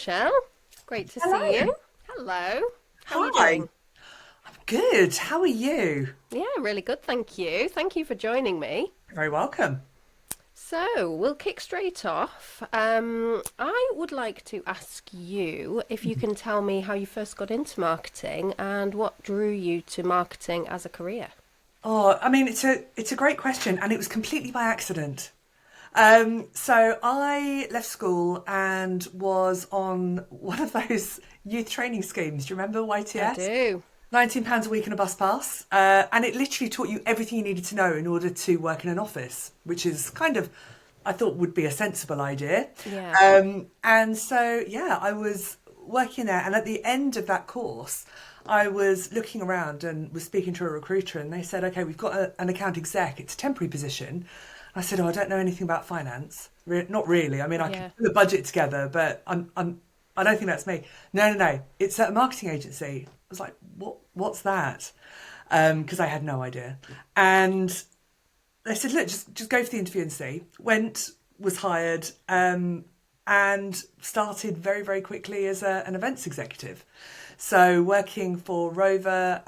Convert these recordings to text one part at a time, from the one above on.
Michelle. Great to see Hello. you. Hello. How are you Hi. doing? Good. How are you? Yeah, really good, thank you. Thank you for joining me. You're very welcome. So, we'll kick straight off. I would like to ask you if you can tell me how you first got into marketing and what drew you to marketing as a career. Oh, I mean, it's a great question, and it was completely by accident. So I left school and was on one of those youth training schemes. Do you remember I YTS? do. £19 a week and a bus pass, and it literally taught you everything you needed to know in order to work in an office, which is kind of, I thought, would be a sensible idea. Yeah. And so, yeah, I was working there, and at the end of that course, I was looking around and was speaking to a recruiter, and they said, "Okay, we've got an account exec. It's a temporary position." I said, "Oh, I don't know anything about finance. Not really. I mean, I could Yeah. put a budget together, but I don't think that's me." No, no, no. It's at a marketing agency. I was like, What's that?" Because I had no idea. And they said, "Look, just go for the interview and see." Went, was hired, and started very, very quickly as an events executive. So working for Rover,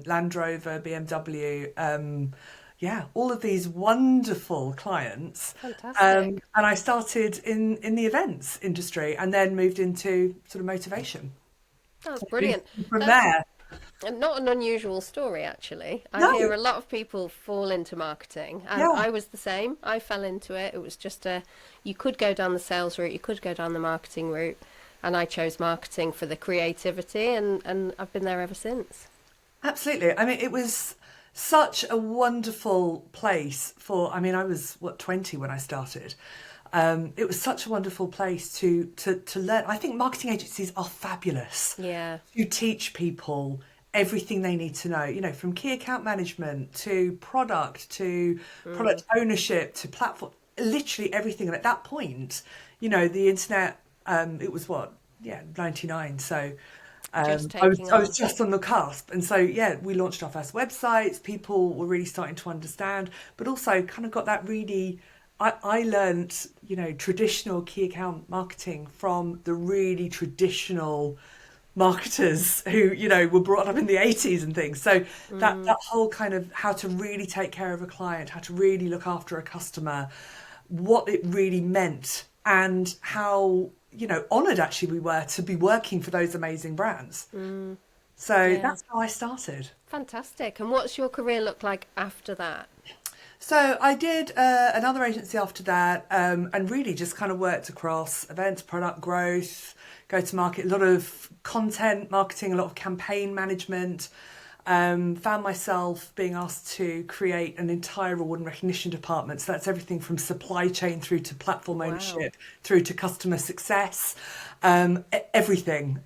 Land Rover, BMW, yeah, all of these wonderful clients. Fantastic. And I started in the events industry and then moved into sort of motivation. That's brilliant. From That's there, not an unusual story, actually. I no, hear a lot of people fall into marketing, and yeah. I was the same. I fell into it. It was just you could go down the sales route, you could go down the marketing route, and I chose marketing for the creativity, and I've been there ever since. Absolutely. I mean, it was such a wonderful place for, I mean, I was, what, 20 when I started. It was such a wonderful place to learn. I think marketing agencies are fabulous Yeah. to teach people everything they need to know, from key account management to Mm. product ownership to platform, literally everything. And at that point, the internet, it was what, yeah, 99. So Just I was taking I was off. just on the cusp, and so yeah, we launched our first websites. People were really starting to understand, but also kind of got that really. I learned, traditional key account marketing from the really traditional marketers who, were brought up in the 80s and things. So that Mm. whole kind of how to really take care of a client, how to really look after a customer, what it really meant, and how, honoured actually we were to be working for those amazing brands. Mm. So Yeah. that's how I started. Fantastic. And what's your career look like after that? So I did another agency after that, and really just kind of worked across events, product growth, go to market, a lot of content marketing, a lot of campaign management. Found myself being asked to create an entire reward and recognition department. So that's everything from supply chain through to platform Wow. ownership, through to customer success, everything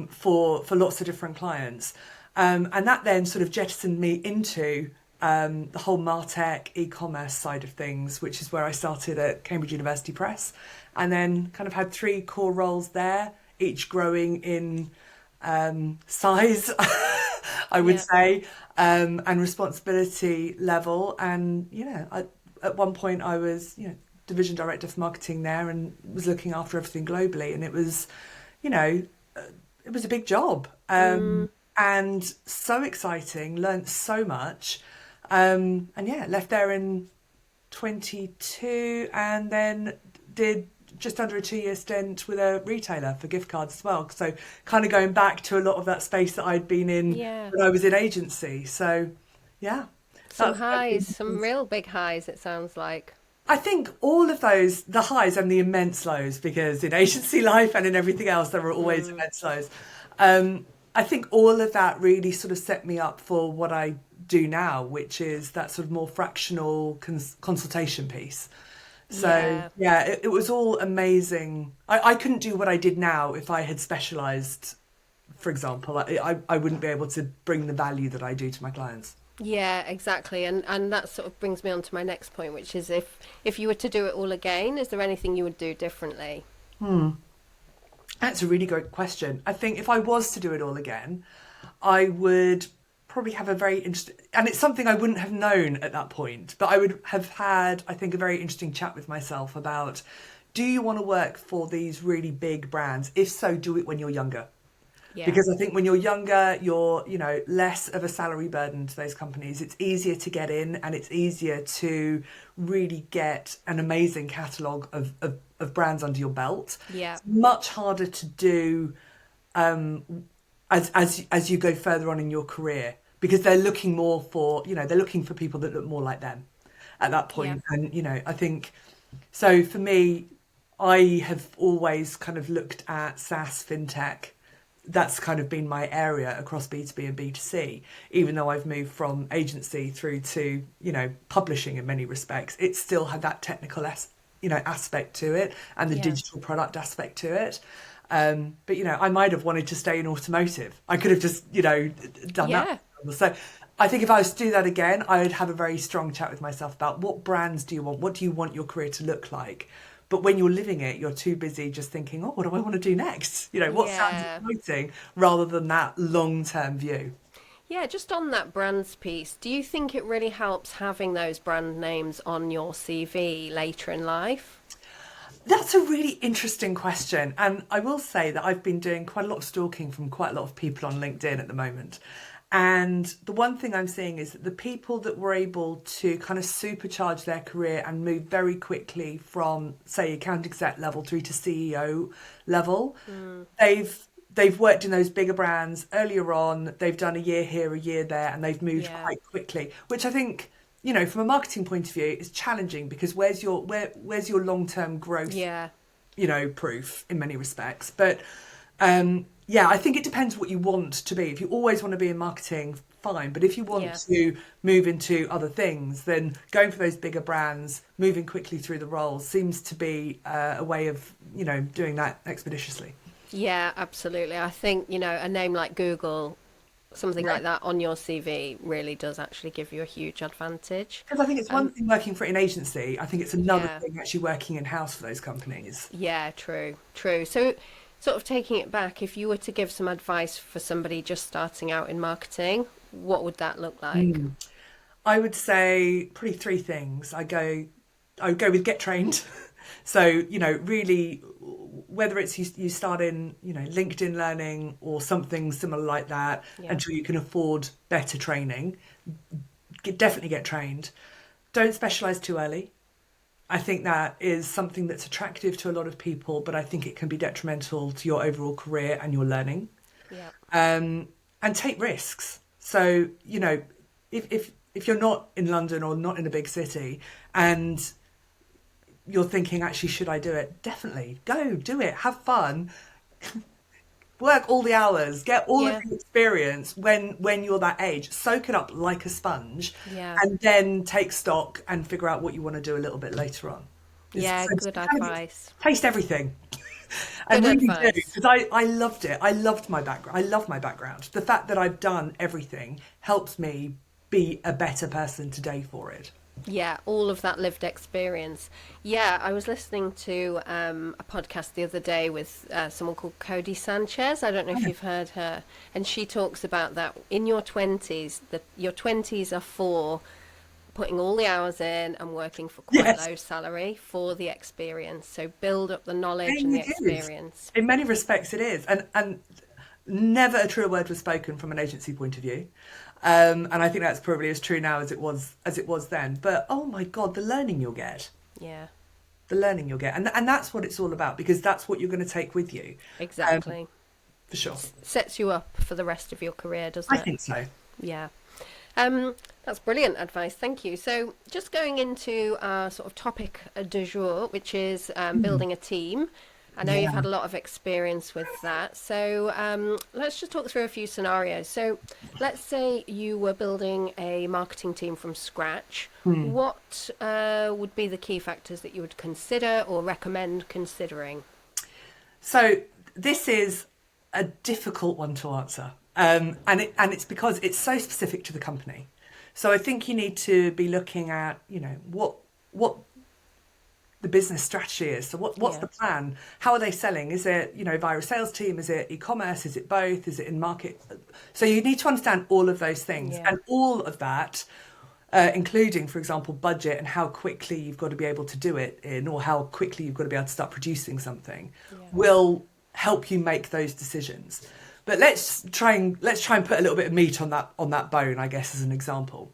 for lots of different clients. And that then sort of jettisoned me into the whole Martech e-commerce side of things, which is where I started at Cambridge University Press, and then kind of had three core roles there, each growing in size, I would Yeah. say, and responsibility level. And at one point I was, division director for marketing there, and was looking after everything globally, and you know, it was a big job, Mm. and so exciting. Learnt so much, and yeah, left there in 22, and then did just under a 2 year stint with a retailer for gift cards as well. So kind of going back to a lot of that space that I'd been in Yeah. when I was in agency. So yeah, Some that's highs, some real big highs, it sounds like. I think all of those, the highs and the immense lows, because in agency life and in everything else, there are always Mm. immense lows. I think all of that really sort of set me up for what I do now, which is that sort of more fractional consultation piece. So Yeah. yeah, it was all amazing. I couldn't do what I did now if I had specialized, for example. I wouldn't be able to bring the value that I do to my clients. Yeah, exactly. And that sort of brings me on to my next point, which is if you were to do it all again, is there anything you would do differently? That's a really great question. I think if I was to do it all again, I would probably have a very interesting, and it's something I wouldn't have known at that point, but I would have had, I think, a very interesting chat with myself about do you want to work for these really big brands? If so, do it when you're younger. Yeah. Because I think when you're younger, you're, less of a salary burden to those companies. It's easier to get in, and it's easier to really get an amazing catalogue of brands under your belt. Yeah. It's much harder to do as you go further on in your career, because they're looking more for, they're looking for people that look more like them at that point. Yeah. And, I think, so for me, I have always kind of looked at SaaS, fintech. That's kind of been my area across B2B and B2C, even though I've moved from agency through to, publishing in many respects. It still had that technical aspect to it, and the digital product aspect to it. But, I might have wanted to stay in automotive. I could have just, done that. So I think if I was to do that again, I would have a very strong chat with myself about what brands do you want? What do you want your career to look like? But when you're living it, you're too busy just thinking, oh, what do I want to do next? What sounds exciting, rather than that long-term view. Yeah, just on that brands piece, do you think it really helps having those brand names on your CV later in life? That's a really interesting question. And I will say that I've been doing quite a lot of stalking from quite a lot of people on LinkedIn at the moment. And the one thing I'm seeing is that the people that were able to kind of supercharge their career and move very quickly from, say, account exec level through to CEO level, they've worked in those bigger brands earlier on. They've done a year here, a year there, and they've moved quite quickly, which I think, from a marketing point of view, is challenging, because where's your long-term growth, proof in many respects. But I think it depends what you want to be. If you always want to be in marketing, fine. But if you want to move into other things, then going for those bigger brands, moving quickly through the roles, seems to be a way of, doing that expeditiously. Yeah, absolutely. I think, a name like Google, something like that on your CV really does actually give you a huge advantage. Because I think it's one thing working for an agency. I think it's another thing actually working in-house for those companies. Yeah, true. So sort of taking it back, if you were to give some advice for somebody just starting out in marketing, what would that look like? I would say probably three things. I would go with get trained. So, really, whether it's you start in, LinkedIn Learning or something similar like that, until you can afford better training, definitely get trained. Don't specialise too early. I think that is something that's attractive to a lot of people, but I think it can be detrimental to your overall career and your learning. Yeah. And take risks. So, if you're not in London or not in a big city and you're thinking, actually, should I do it? Definitely. Go, do it. Have fun. Work all the hours. Get all of the experience when you're that age. Soak it up like a sponge. Yeah. And then take stock and figure out what you want to do a little bit later on. Good advice. Taste everything. Good And really advice. do, because I loved it. I loved my background. I love my background. The fact that I've done everything helps me be a better person today for it. Yeah, all of that lived experience. Yeah, I was listening to a podcast the other day with someone called Cody Sanchez. I don't know if you've heard her. And she talks about that in your 20s, that your 20s are for putting all the hours in and working for quite low salary for the experience. So build up the knowledge and the experience. In many respects it is. And never a truer word was spoken from an agency point of view. And I think that's probably as true now as it was then. But oh my God, the learning you'll get. Yeah. The learning you'll get. And that's what it's all about, because that's what you're going to take with you. Exactly. For sure. Sets you up for the rest of your career, doesn't it? I think so. Yeah. That's brilliant advice. Thank you. So just going into our sort of topic du jour, which is building a team. I know you've had a lot of experience with that. So let's just talk through a few scenarios. So let's say you were building a marketing team from scratch. What would be the key factors that you would consider or recommend considering? So this is a difficult one to answer. And it's because it's so specific to the company. So I think you need to be looking at, what the business strategy is. So what's the plan? How are they selling? Is it, via a sales team? Is it e-commerce? Is it both? Is it in market? So you need to understand all of those things. And all of that including, for example, budget and how quickly you've got to be able to do it in, or how quickly you've got to be able to start producing something, will help you make those decisions. But let's try and put a little bit of meat on that bone, I guess, as an example.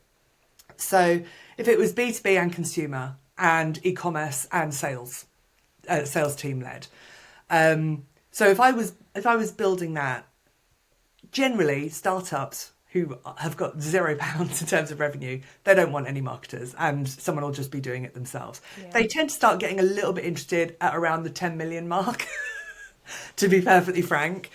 So if it was B2B and consumer and e-commerce and sales team led. So if I was building that, generally startups who have got £0 in terms of revenue, they don't want any marketers, and someone will just be doing it themselves. Yeah. They tend to start getting a little bit interested at around the 10 million mark, to be perfectly frank.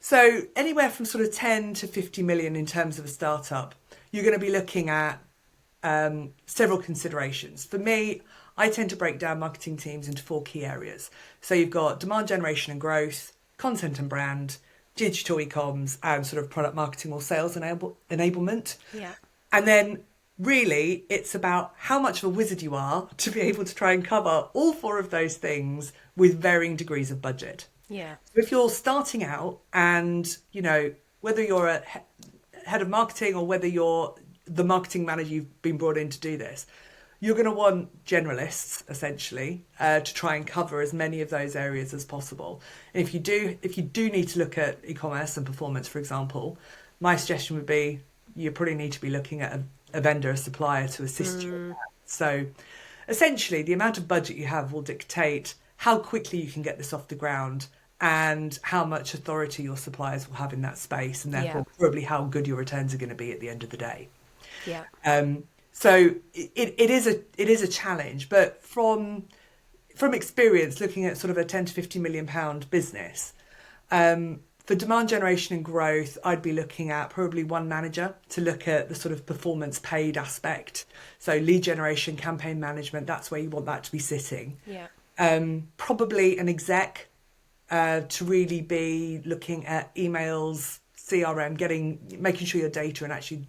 So anywhere from sort of 10 to 50 million in terms of a startup, you're going to be looking at several considerations. For me, I tend to break down marketing teams into 4 key areas. So you've got demand generation and growth, content and brand, digital e-coms, and sort of product marketing or sales enablement. Yeah. And then really it's about how much of a wizard you are to be able to try and cover all 4 of those things with varying degrees of budget. Yeah. So if you're starting out and, you know, whether you're a head of marketing or whether you're the marketing manager you've been brought in to do this, you're going to want generalists essentially to try and cover as many of those areas as possible. And if you do need to look at e-commerce and performance, for example, my suggestion would be you probably need to be looking at a vendor, a supplier to assist you in that. So essentially the amount of budget you have will dictate how quickly you can get this off the ground and how much authority your suppliers will have in that space, and therefore probably how good your returns are going to be at the end of the day. Yeah. So it is a challenge, but from experience, looking at sort of a 10 to 50 million pound business, for demand generation and growth, I'd be looking at probably one manager to look at the sort of performance paid aspect. So lead generation, campaign management, that's where you want that to be sitting. Yeah. Probably an exec to really be looking at emails, CRM, making sure your data and actually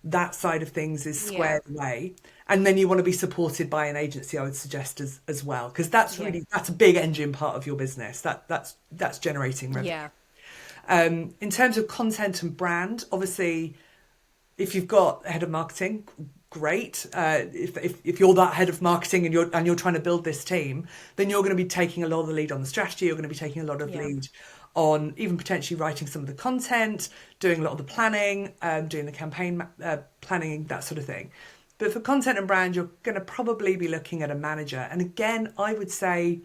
that side of things is squared away. And then you want to be supported by an agency, I would suggest, as well, because that's a big engine part of your business. That's generating revenue. Yeah. In terms of content and brand, obviously, if you've got a head of marketing, great. If you're that head of marketing and you're trying to build this team, then you're going to be taking a lot of the lead on the strategy. You're going to be taking a lot of lead on even potentially writing some of the content, doing a lot of the planning, doing the campaign planning, that sort of thing. But for content and brand, you're going to probably be looking at a manager. And again, I would say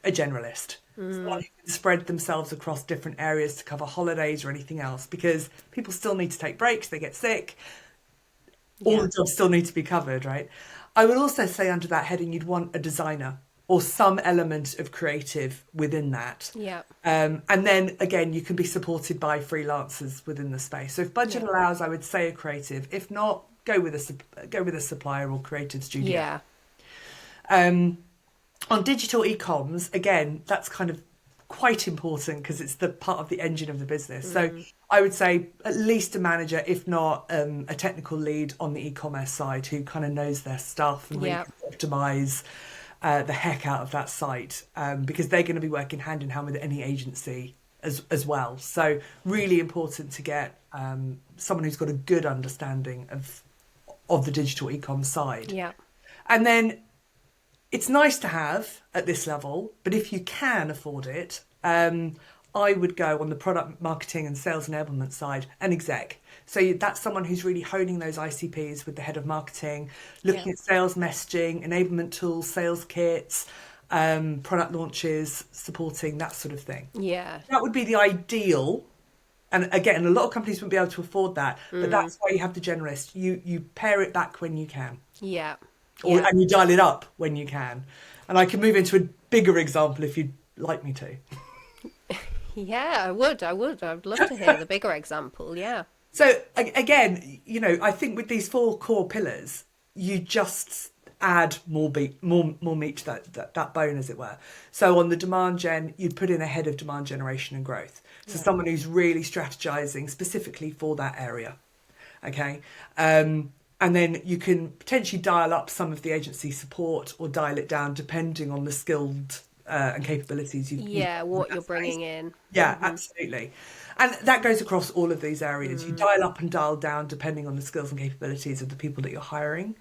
a generalist. Someone who can spread themselves across different areas to cover holidays or anything else, because people still need to take breaks, they get sick. All the jobs still need to be covered, right? I would also say under that heading, you'd want a designer or some element of creative within that. Yeah. And then again, you can be supported by freelancers within the space. So if budget allows, I would say a creative. If not, go with a supplier or creative studio. Yeah. On digital e-coms, again, that's kind of quite important because it's the part of the engine of the business. So I would say at least a manager, if not a technical lead on the e-commerce side who kind of knows their stuff and really can optimize the heck out of that site, because they're going to be working hand in hand with any agency as well. So really important to get someone who's got a good understanding of the digital e-com side. Yeah. And then it's nice to have at this level, but if you can afford it, I would go on the product marketing and sales enablement side, an exec. So that's someone who's really honing those ICPs with the head of marketing, looking at sales messaging, enablement tools, sales kits, product launches, supporting that sort of thing. Yeah. That would be the ideal. And again, a lot of companies wouldn't be able to afford that, but that's why you have the generalist. You pare it back when you can. Yeah. And you dial it up when you can. And I can move into a bigger example if you'd like me to. Yeah, I would. I'd love to hear the bigger example. Yeah. So again, I think with these 4 core pillars, you just add more meat to that bone, as it were. So on the demand gen, you'd put in a head of demand generation and growth. So someone who's really strategizing specifically for that area. Okay. And then you can potentially dial up some of the agency support or dial it down depending on the skilled and capabilities you've Yeah, got in what that you're space. bringing in. Yeah, absolutely. And that goes across all of these areas. You Mm. dial up and dial down depending on the skills and capabilities of the people that you're hiring.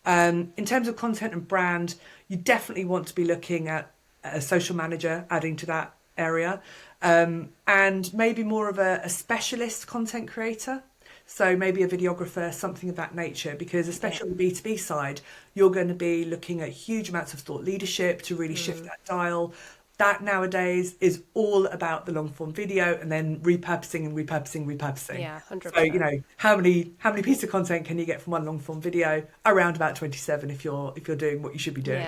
In terms of content and brand, you definitely want to be looking at a social manager, adding to that area, and maybe more of a specialist content creator. So maybe a videographer, something of that nature, because Yeah. especially on the B2B side, you're going to be looking at huge amounts of thought leadership to really shift Mm. that dial. That nowadays is all about the long form video and then repurposing and repurposing. Yeah, So, 100%. how many pieces of content can you get from one long form video? Around about 27 if you're doing what you should be doing.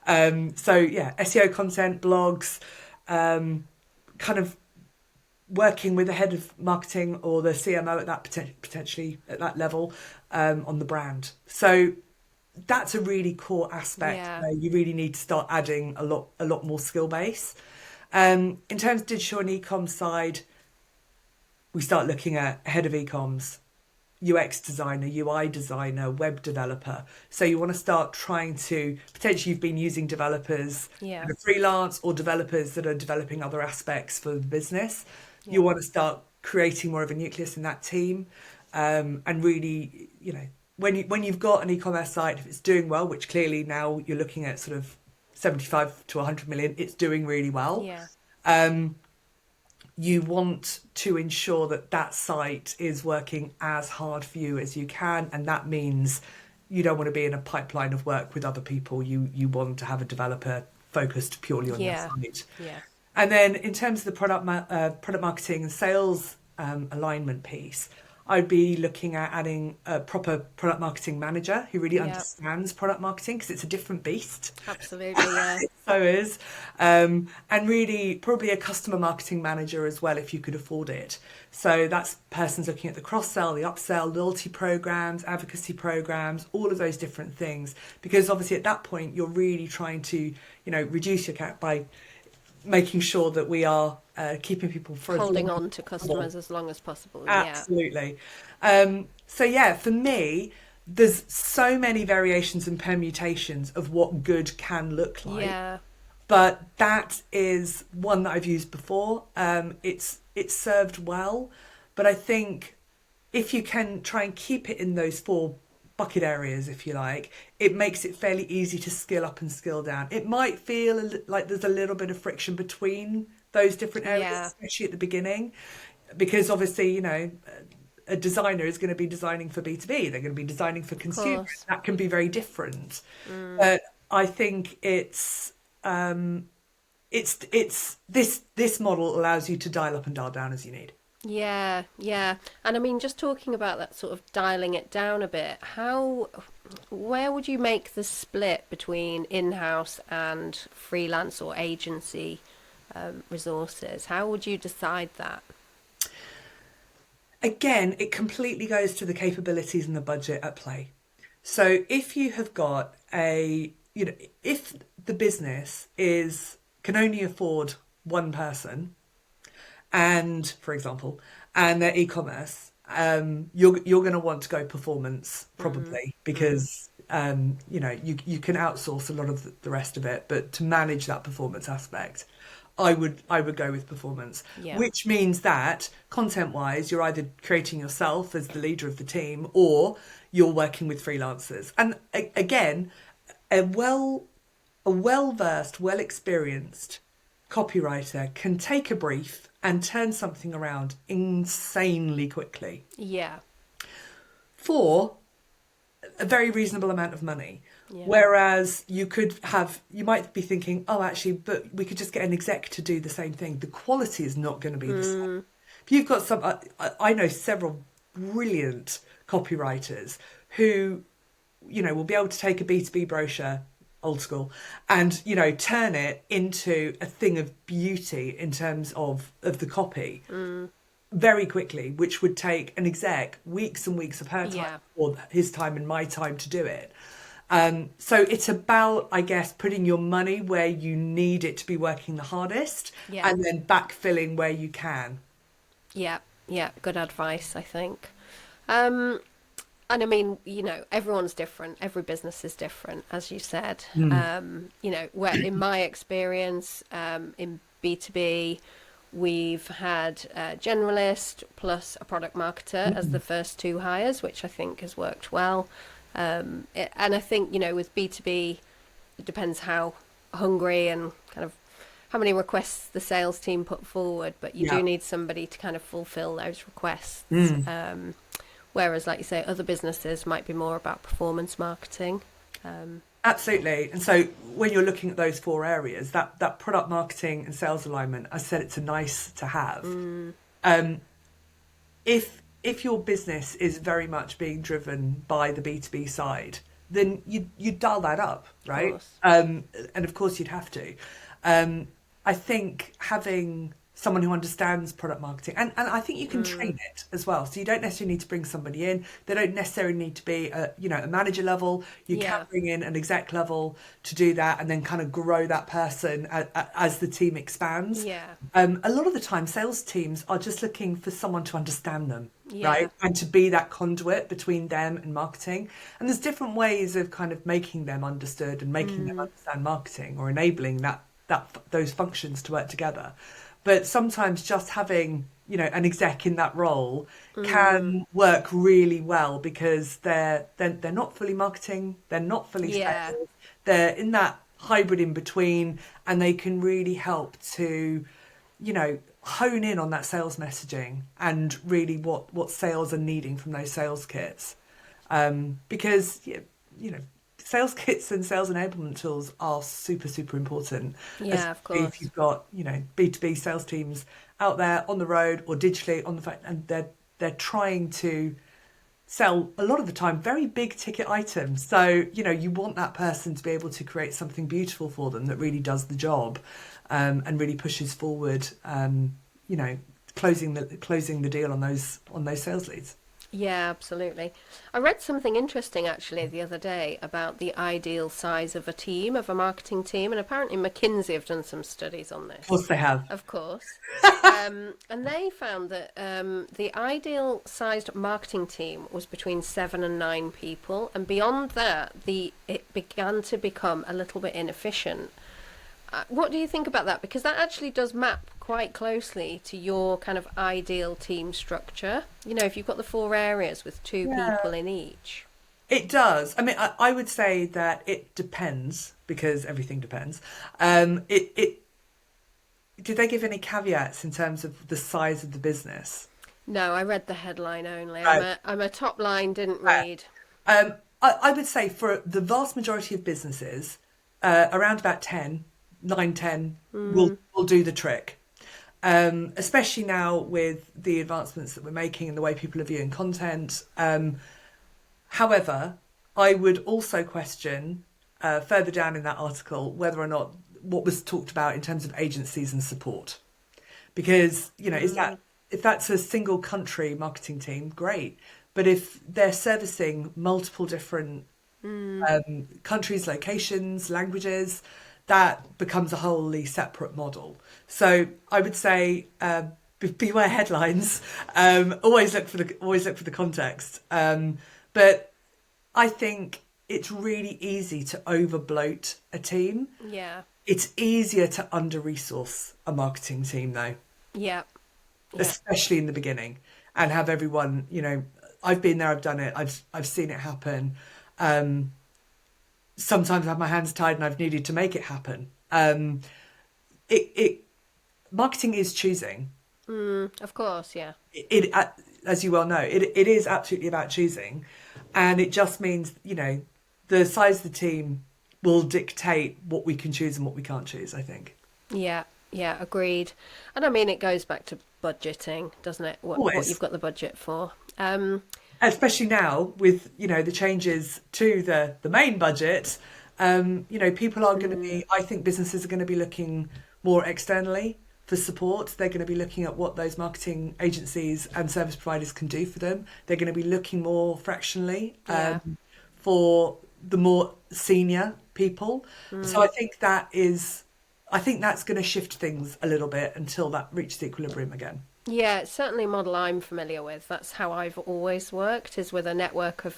Yeah. So yeah, SEO content, blogs, kind of working with the head of marketing or the CMO at that potentially at that level on the brand. So that's a really core aspect Yeah. where you really need to start adding a lot more skill base. In terms of digital and e-com side, we start looking at head of e-coms, UX designer, UI designer, web developer. So you want to start trying to potentially you've been using developers Yeah. that are freelance or developers that are developing other aspects for the business. You Yeah. want to start creating more of a nucleus in that team, and really, when you've got an e-commerce site, if it's doing well, which clearly now you're looking at sort of 75 to 100 million, it's doing really well. Yeah. You want to ensure that that site is working as hard for you as you can, and that means you don't want to be in a pipeline of work with other people. You want to have a developer focused purely on your Yeah. site. Yeah. And then in terms of the product marketing and sales alignment piece, I'd be looking at adding a proper product marketing manager who really Yeah. understands product marketing, because it's a different beast. Absolutely. Yeah. So is. And really probably a customer marketing manager as well, if you could afford it. So that's persons looking at the cross-sell, the upsell, loyalty programs, advocacy programs, all of those different things. Because obviously at that point, you're really trying to, reduce your CAC by making sure that we are keeping people for as Holding long on to as possible. customers as long as possible. Yeah. Absolutely. So yeah, for me, there's so many variations and permutations of what good can look like. Yeah. But that is one that I've used before. It's served well, but I think if you can try and keep it in those four bucket areas, if you like, it makes it fairly easy to skill up and skill down. It might feel like there's a little bit of friction between those different areas, Yeah. especially at the beginning, because obviously, a designer is going to be designing for B2B. They're going to be designing for Of consumers. course. That can be very different. But I think it's this model allows you to dial up and dial down as you need. Yeah, yeah. And I mean, just talking about that sort of dialing it down a bit, where would you make the split between in-house and freelance or agency resources? How would you decide that? Again, it completely goes to the capabilities and the budget at play. So if you have got if the business can only afford one person, and for example, and their e-commerce, you're going to want to go performance probably, because you can outsource a lot of the rest of it, but to manage that performance aspect, I would go with performance, Yeah. which means that content wise, you're either creating yourself as the leader of the team, or you're working with freelancers. And again, a well-versed, well-experienced copywriter can take a brief and turn something around insanely quickly Yeah. for a very reasonable amount of money. Yeah. Whereas you might be thinking, oh, actually, but we could just get an exec to do the same thing. The quality is not going to be the same. If you've got I know several brilliant copywriters who, will be able to take a B2B brochure, old school, and, turn it into a thing of beauty in terms of the copy very quickly, which would take an exec weeks and weeks of her time, Yeah. or his time and my time to do it. So it's about, I guess, putting your money where you need it to be working the hardest, Yeah. and then backfilling where you can. Yeah. Yeah. Good advice, I think. Um, And I mean, everyone's different. Every business is different, as you said. Mm. Where in my experience, in B2B, we've had a generalist plus a product marketer as the first two hires, which I think has worked well. And I think, with B2B, it depends how hungry and kind of how many requests the sales team put forward, but you Yeah. do need somebody to kind of fulfill those requests. Mm. Whereas, like you say, other businesses might be more about performance marketing. Absolutely. And so when you're looking at those four areas, that product marketing and sales alignment, I said it's a nice to have. Um, if your business is very much being driven by the B2B side, then you dial that up, Of right? course. And of course you'd have to. I think having someone who understands product marketing, and I think you can train it as well. So you don't necessarily need to bring somebody in. They don't necessarily need to be a manager level. You can Yeah. bring in an exec level to do that, and then kind of grow that person as the team expands. Yeah. A lot of the time, sales teams are just looking for someone to understand them, Yeah. right? And to be that conduit between them and marketing. And there's different ways of kind of making them understood and making them understand marketing, or enabling those functions to work together. But sometimes just having, an exec in that role can work really well, because they're not fully marketing, they're not fully Yeah. sales, they're in that hybrid in between, and they can really help to, hone in on that sales messaging and really what sales are needing from those sales kits. Because sales kits and sales enablement tools are super, super important, Yeah, of especially if course. you've got, B2B sales teams out there on the road or digitally on the phone, and they're trying to sell a lot of the time very big ticket items. So, you want that person to be able to create something beautiful for them that really does the job, and really pushes forward, closing the deal on those sales leads. Yeah, absolutely. I read something interesting actually the other day about the ideal size of a team, of a marketing team, and apparently McKinsey have done some studies on Of this, course they have. of course. And they found that the ideal sized marketing team was between 7 and 9 people, and beyond that, it began to become a little bit inefficient. What do you think about that? Because that actually does map quite closely to your kind of ideal team structure. If you've got the four areas with two Yeah. people in each. It does. I mean, I would say that it depends, because everything depends. It did they give any caveats in terms of the size of the business? No, I read the headline only. I'm Right. a top line, didn't read. I would say for the vast majority of businesses, around about 10, 9, 10 will do the trick. Especially now with the advancements that we're making and the way people are viewing content. However, I would also question, further down in that article, whether or not what was talked about in terms of agencies and support. Because, is that, if that's a single country marketing team, great. But if they're servicing multiple different countries, locations, languages, that becomes a wholly separate model. So I would say, beware headlines. Always look for the context. But I think it's really easy to over bloat a team. Yeah, It's easier to under resource a marketing team, though, yeah, yeah, especially in the beginning, and have everyone. I've been there, I've done it, I've seen it happen. Sometimes I've had my hands tied and I've needed to make it happen. It marketing is choosing. of course, yeah. As you well know, it is absolutely about choosing, and it just means the size of the team will dictate what we can choose and what we can't choose, I think. Yeah, yeah, agreed. And I mean, it goes back to budgeting, doesn't it? What you've Always. got the budget for. Especially now with the changes to the main budget. People are going to be, I think businesses are going to be looking more externally for support. They're going to be looking at what those marketing agencies and service providers can do for them. They're going to be looking more fractionally, Yeah, for the more senior people. So I think that's going to shift things a little bit until that reaches equilibrium again. Yeah, it's certainly a model I'm familiar with. That's how I've always worked, is with a network of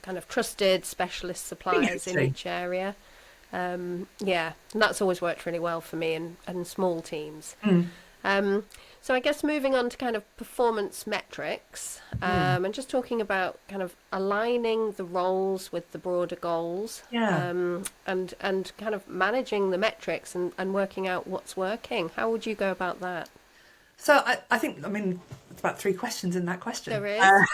kind of trusted specialist Really suppliers in interesting. each area. Yeah, and that's always worked really well for me and small teams. Mm, Um, so I guess moving on to kind of performance metrics, mm. and just talking about kind of aligning the roles with the broader goals, Yeah. and kind of managing the metrics and working out what's working. How would you go about that? So I think, I mean, it's about three questions in that question. There is.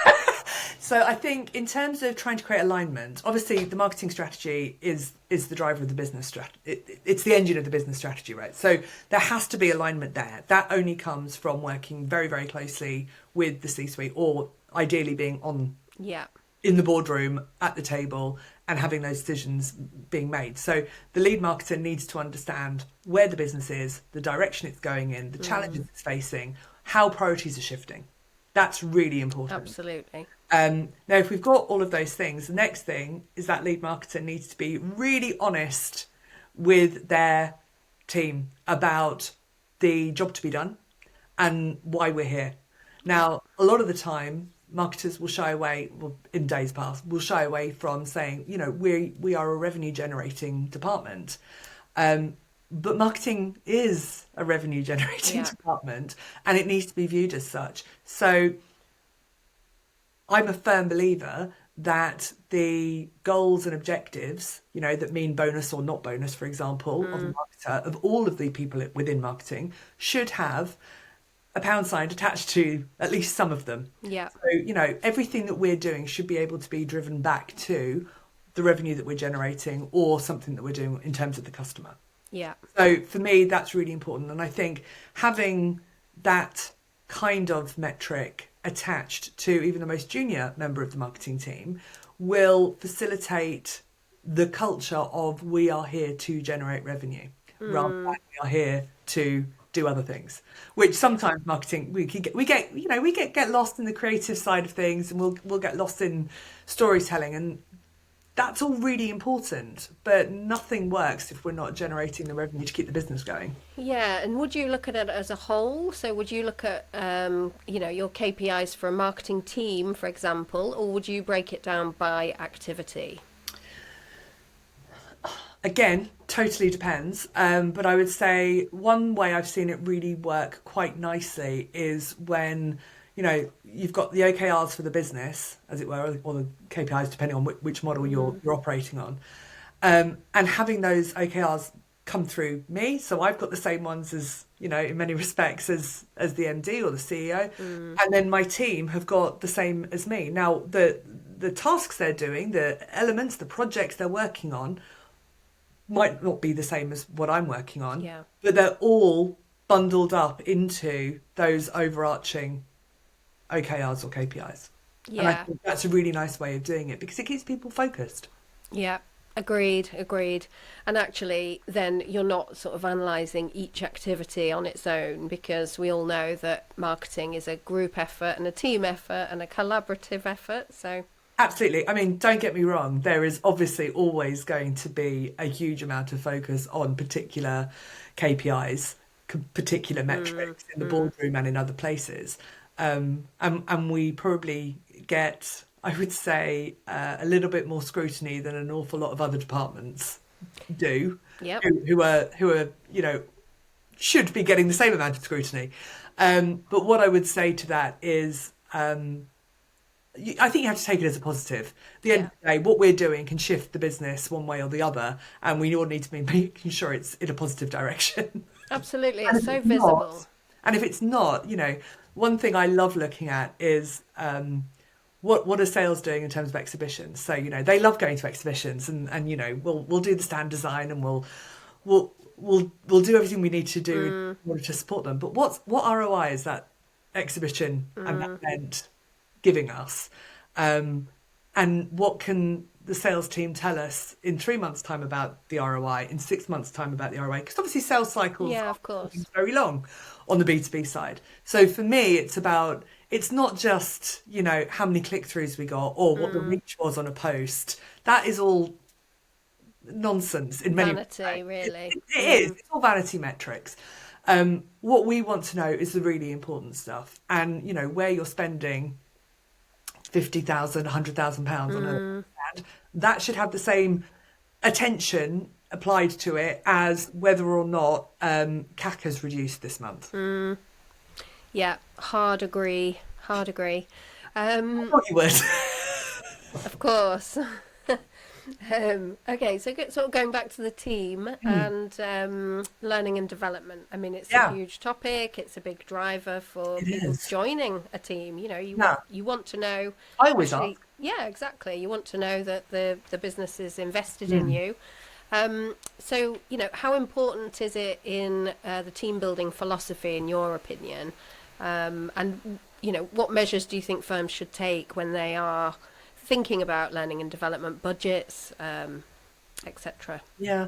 So I think in terms of trying to create alignment, obviously the marketing strategy is the driver of the business strategy. It's the engine of the business strategy, right? So there has to be alignment there. That only comes from working very, very closely with the C-suite, or ideally being on Yeah. in the boardroom at the table and having those decisions being made. So the lead marketer needs to understand where the business is, the direction it's going in, the challenges it's facing, how priorities are shifting. That's really important. Absolutely. Now, if we've got all of those things, the next thing is that lead marketer needs to be really honest with their team about the job to be done and why we're here. Now, a lot of the time, marketers will shy away, well, in days past, will shy away from saying, we are a revenue generating department. But marketing is a revenue generating Yeah. department and it needs to be viewed as such. So I'm a firm believer that the goals and objectives, that mean bonus or not bonus, for example, of a marketer, of all of the people within marketing, should have a pound sign attached to at least some of them. Yeah. So, everything that we're doing should be able to be driven back to the revenue that we're generating or something that we're doing in terms of the customer. Yeah. So for me, that's really important. And I think having that kind of metric attached to even the most junior member of the marketing team will facilitate the culture of we are here to generate revenue rather than we are here to do other things, which sometimes marketing we get lost in the creative side of things, and we'll get lost in storytelling, and that's all really important, but nothing works if we're not generating the revenue to keep the business going. Yeah, and would you look at it as a whole? So would you look at your KPIs for a marketing team, for example, or would you break it down by activity? Again, totally depends. But I would say one way I've seen it really work quite nicely is when, you've got the OKRs for the business, as it were, or the KPIs, depending on which model you're operating on, and having those OKRs come through me. So I've got the same ones as, in many respects as the MD or the CEO, and then my team have got the same as me. Now, the tasks they're doing, the elements, the projects they're working on might not be the same as what I'm working on, Yeah. but they're all bundled up into those overarching OKRs or KPIs. And I Yeah. think that's a really nice way of doing it because it keeps people focused. Yeah. Agreed, agreed. And actually, then you're not sort of analysing each activity on its own, because we all know that marketing is a group effort and a team effort and a collaborative effort. So, Absolutely. I mean, don't get me wrong, there is obviously always going to be a huge amount of focus on particular KPIs, particular metrics in the boardroom and in other places. And we probably get, I would say, a little bit more scrutiny than an awful lot of other departments do, yep. who are, should be getting the same amount of scrutiny. But what I would say to that is, I think you have to take it as a positive. At the end Yeah. of the day, what we're doing can shift the business one way or the other, and we all need to be making sure it's in a positive direction. Absolutely. And It's if so it's not, visible. and if it's not, one thing I love looking at is what are sales doing in terms of exhibitions. So they love going to exhibitions, and we'll do the stand design, and we'll do everything we need to do in order to support them. But what ROI is that exhibition and that event giving us? And what can the sales team tell us in 3 months' time about the ROI, in 6 months' time about the ROI? Because obviously sales cycles Yeah, are of course. very long on the B2B side. So for me, it's not just, how many click-throughs we got or what the reach was on a post. That is all nonsense in many Vanity, respects. really. It is. It's all vanity metrics. What we want to know is the really important stuff, and where you're spending 50,000, £100,000 on a ad, that should have the same attention applied to it as whether or not CAC has reduced this month. Yeah, hard agree. Hard agree. I thought you would. Of course. Okay, so sort of going back to the team and learning and development. I mean, it's a Yeah, huge topic. It's a big driver for it people is. joining a team. Yeah, You want to know, I always ask. actually, yeah, exactly. You want to know that the business is invested in Mm. you. So, how important is it in the team building philosophy, in your opinion? And, what measures do you think firms should take when they are thinking about learning and development budgets, etc.? Yeah,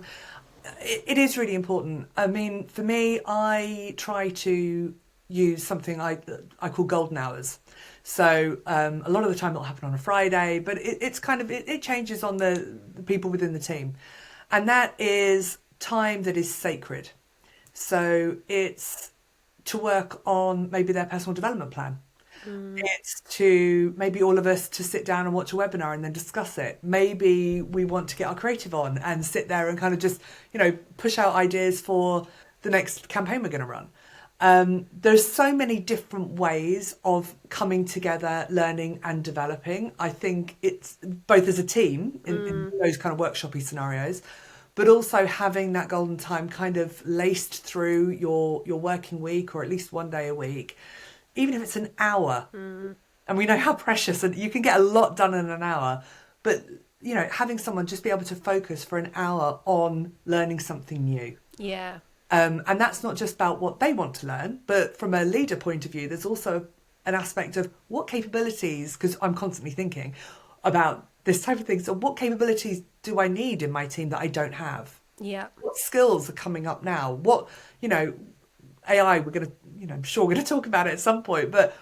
it is really important. I mean, for me, I try to use something I call golden hours. So a lot of the time it'll happen on a Friday, but it's kind of it changes on the people within the team, and that is time that is sacred. So it's to work on maybe their personal development plan. It's to maybe all of us to sit down and watch a webinar and then discuss it. Maybe we want to get our creative on and sit there and kind of just, push out ideas for the next campaign we're going to run. There's so many different ways of coming together, learning and developing. I think it's both as a team in those kind of workshopy scenarios, but also having that golden time kind of laced through your working week, or at least one day a week, even if it's an hour. And we know how precious, and you can get a lot done in an hour, but having someone just be able to focus for an hour on learning something new. Yeah. And that's not just about what they want to learn, but from a leader point of view, there's also an aspect of what capabilities, because I'm constantly thinking about this type of thing. So what capabilities do I need in my team that I don't have? Yeah. What skills are coming up now? What, AI, we're going to, I'm sure we're going to talk about it at some point, but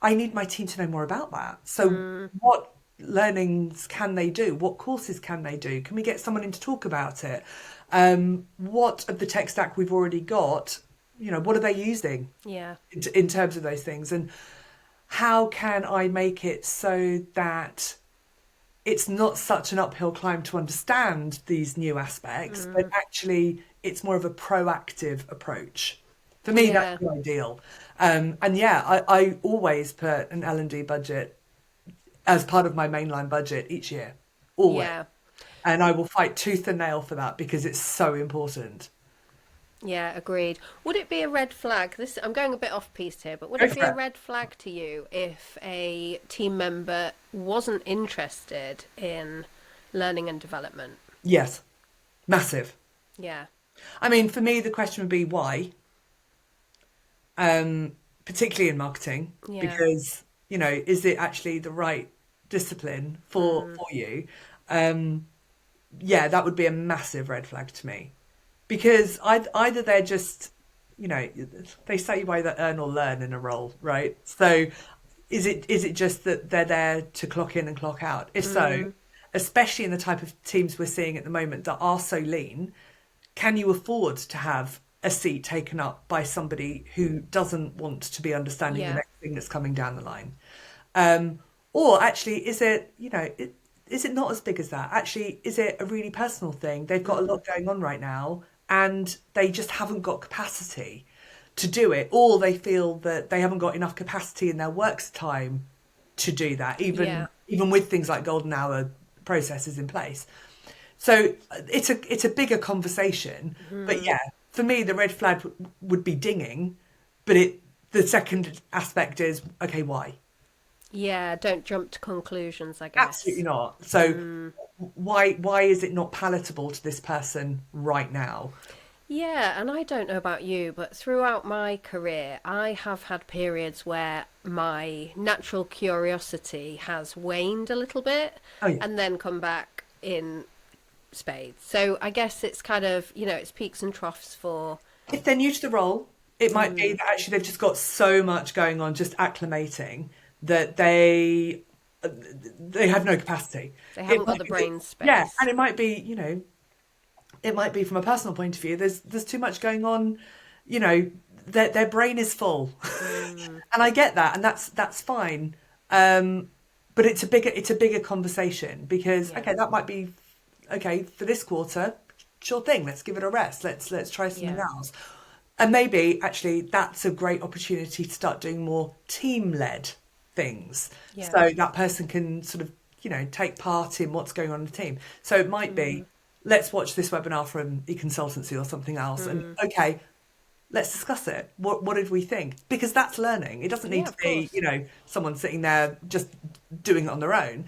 I need my team to know more about that. So what learnings can they do? What courses can they do? Can we get someone in to talk about it? What of the tech stack we've already got, what are they using Yeah. in terms of those things? And how can I make it so that it's not such an uphill climb to understand these new aspects, but actually it's more of a proactive approach. For me, Yeah. that's the ideal. And yeah, I always put an L&D budget as part of my mainline budget each year, always. Yeah. And I will fight tooth and nail for that because it's so important. Yeah, agreed. Would it be a red flag? I'm going a bit off piste here, but would Go it be for a it. red flag to you if a team member wasn't interested in learning and development? Yes, massive. Yeah. I mean, for me, the question would be why, particularly in marketing, Yeah. because, is it actually the right discipline for you? Yeah, that would be a massive red flag to me. Because either they're just, they say you either earn or learn in a role, right? So is it just that they're there to clock in and clock out? If so, especially in the type of teams we're seeing at the moment that are so lean, can you afford to have a seat taken up by somebody who doesn't want to be understanding the Yeah. next thing that's coming down the line? Or actually, is it not as big as that? Actually, is it a really personal thing? They've got a lot going on right now, and they just haven't got capacity to do it, or they feel that they haven't got enough capacity in their works time to do that, Yeah. even with things like golden hour processes in place. So it's a bigger conversation, but yeah, for me the red flag would be dinging, but the second aspect is okay, why? Yeah. Don't jump to conclusions, I Absolutely guess. not. So why is it not palatable to this person right now? Yeah, and I don't know about you, but throughout my career, I have had periods where my natural curiosity has waned a little bit Oh yeah. and then come back in spades. So I guess it's kind of, it's peaks and troughs for. If they're new to the role, it might be that actually they've just got so much going on, just acclimating, that they have no capacity. They It haven't got might the be that, brain yeah, space. and it might be, it might be from a personal point of view. There's too much going on, you know, their brain is full. And I get that, and that's fine. But it's a bigger conversation because Yeah. okay, that might be okay for this quarter. Sure thing. Let's give it a rest. Let's try something Yeah. else. And maybe actually that's a great opportunity to start doing more team-led things. Yeah. So that person can sort of, you know, take part in what's going on in the team. So it might be, let's watch this webinar from e-consultancy or something else. And okay, let's discuss it. What did we think? Because that's learning. It doesn't need Yeah, to of be, you course. know, someone sitting there just doing it on their own.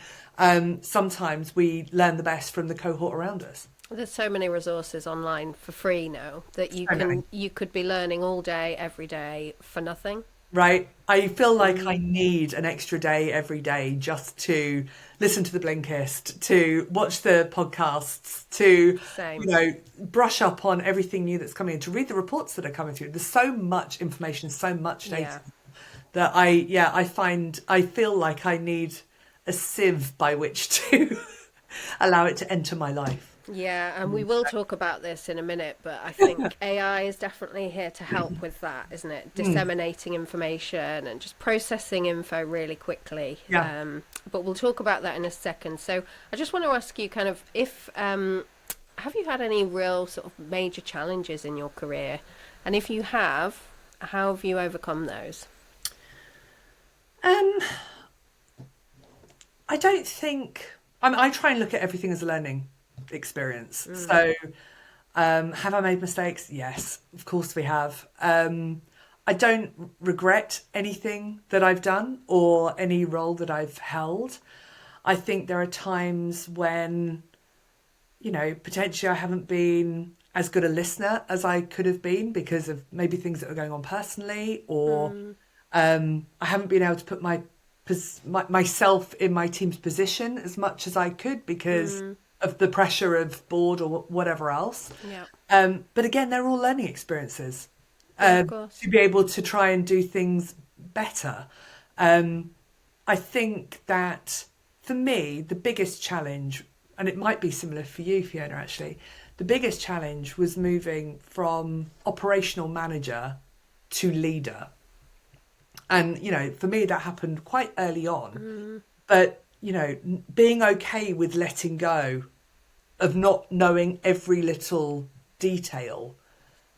Sometimes we learn the best from the cohort around us. There's so many resources online for free now that I know. you could be learning all day, every day for nothing. Right? I feel like I need an extra day every day just to listen to the Blinkist, to watch the podcasts, to, you Same. know, brush up on everything new that's coming in, to read the reports that are coming through. There's so much information, so much data Yeah. that I feel like I need a sieve by which to allow it to enter my life. Yeah, and we will talk about this in a minute, but I think AI is definitely here to help with that, isn't it? Mm, Disseminating information and just processing info really quickly. yeah. But we'll talk about that in a second. So I just want to ask you kind of if have you had any real sort of major challenges in your career? And if you have, how have you overcome those? Um, I don't think. I try and look at everything as a learning experience. So, have I made mistakes? Yes, of course we have. I don't regret anything that I've done or any role that I've held. I think there are times when, you know, potentially I haven't been as good a listener as I could have been because of maybe things that were going on personally, or I haven't been able to put myself in my team's position as much as I could because of the pressure of board or whatever else. Yeah. But again, they're all learning experiences Yeah, of course. to be able to try and do things better. I think that for me, the biggest challenge, and it might be similar for you, Fiona, actually, the biggest challenge was moving from operational manager to leader. And, you know, for me, that happened quite early on. But, you know, being okay with letting go of not knowing every little detail,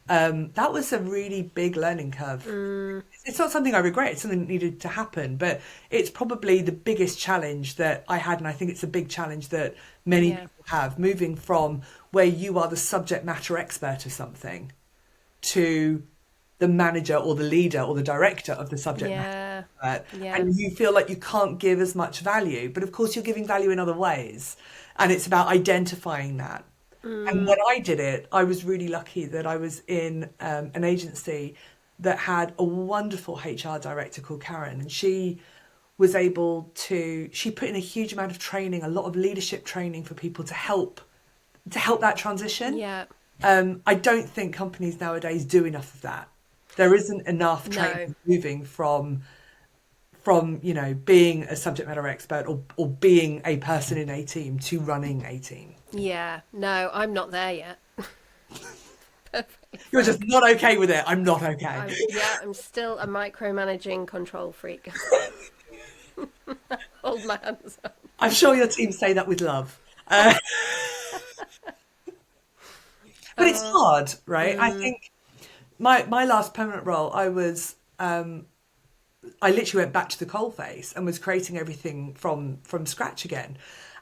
that was a really big learning curve. It's not something I regret, it's something that needed to happen, but it's probably the biggest challenge that I had. And I think it's a big challenge that many Yeah. people have, moving from where you are the subject matter expert of something to the manager or the leader or the director of the subject matter Yeah. expert, Yeah. and you feel like you can't give as much value, but of course you're giving value in other ways, and it's about identifying that. And when I did it, I was really lucky that I was in an agency that had a wonderful HR director called Karen, and she put in a huge amount of training, a lot of leadership training for people to help that transition. Yeah. I don't think companies nowadays do enough of that. There isn't enough No. training moving from you know, being a subject matter expert or being a person in a team to running a team. Yeah. No, I'm not there yet. Perfectly You're just frank. not okay with it. I'm not okay. I'm still a micromanaging control freak. Hold my hands up. I'm sure your team say that with love. Uh, but it's Uh, hard, right? I think my last permanent role, I literally went back to the coalface and was creating everything from scratch again.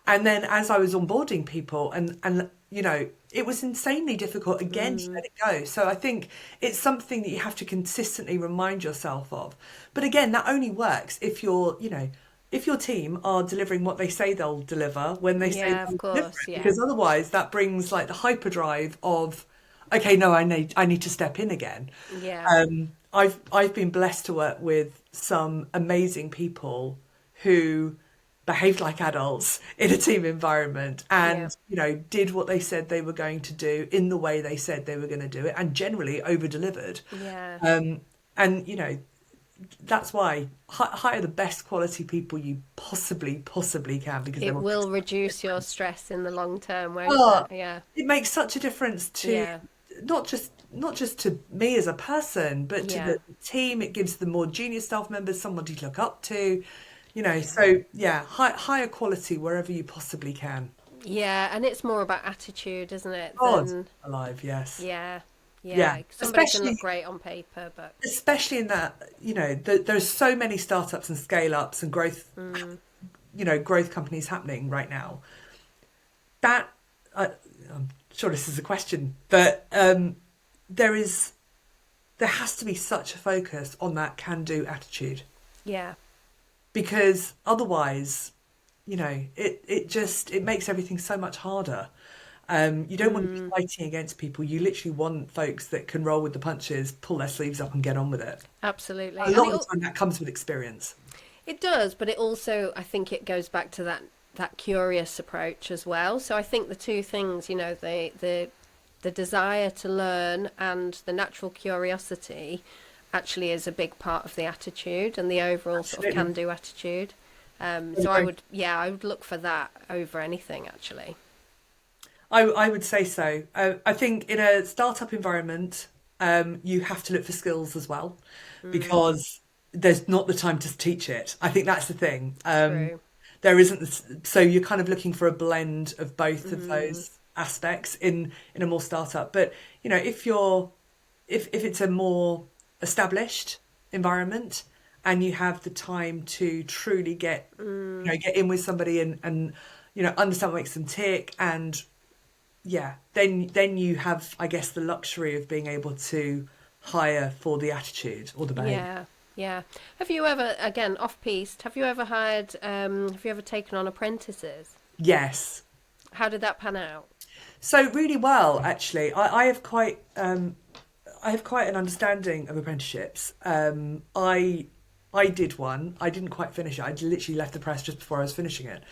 And then as I was onboarding people and you know, it was insanely difficult again to let it go. So I think it's something that you have to consistently remind yourself of. But again, that only works if you know, if your team are delivering what they say they'll deliver when they say yeah, of they'll deliver course. it. Yeah. Because otherwise that brings like the hyperdrive of, okay, no, I need to step in again. Yeah. I've been blessed to work with some amazing people who behaved like adults in a team environment Yeah. and, you know, did what they said they were going to do in the way they said they were going to do it and generally over delivered. Yeah. And, you know, that's why hire the best quality people you possibly can, because they It will make will such a reduce your difference. stress in the long term, won't Oh, it? Yeah. it makes such a difference to Yeah. not just to me as a person, but to Yeah. the team. It gives the more junior staff members somebody to look up to, Yeah. So yeah, higher quality wherever you possibly can. Yeah, and it's more about attitude, isn't it? God Than alive, yes. yeah. Yeah, Yeah. Somebody can especially look great on paper, but especially in that, there's so many startups and scale ups and growth, growth companies happening right now. That I'm sure this is a question, but there is there has to be such a focus on that can-do attitude, yeah. because otherwise, it makes everything so much harder. You don't want to be Mm, fighting against people. You literally want folks that can roll with the punches, pull their sleeves up, and get on with it. absolutely. A And lot of the time, that comes with experience. it does, but it also, I think it goes back to that curious approach as well. So I think the two things, the desire to learn and the natural curiosity actually is a big part of the attitude and the overall sort of Absolutely. can-do attitude. I So agree. I would look for that over anything actually. I would say so. I think in a startup environment, you have to look for skills as well, Mm, because there's not the time to teach it. I think that's the thing. true. There isn't this, so you're kind of looking for a blend of both of Mm, those aspects in a more startup. But if it's a more established environment, and you have the time to truly mm, get in with somebody, and understand what makes them tick, and yeah, then you have, I guess, the luxury of being able to hire for the attitude or the behaviour. yeah. Yeah. Have you ever, again, off piste, have you ever taken on apprentices? Yes. How did that pan out? So really well, actually. I have quite an understanding of apprenticeships. I did one. I didn't quite finish it. I literally left the press just before I was finishing it.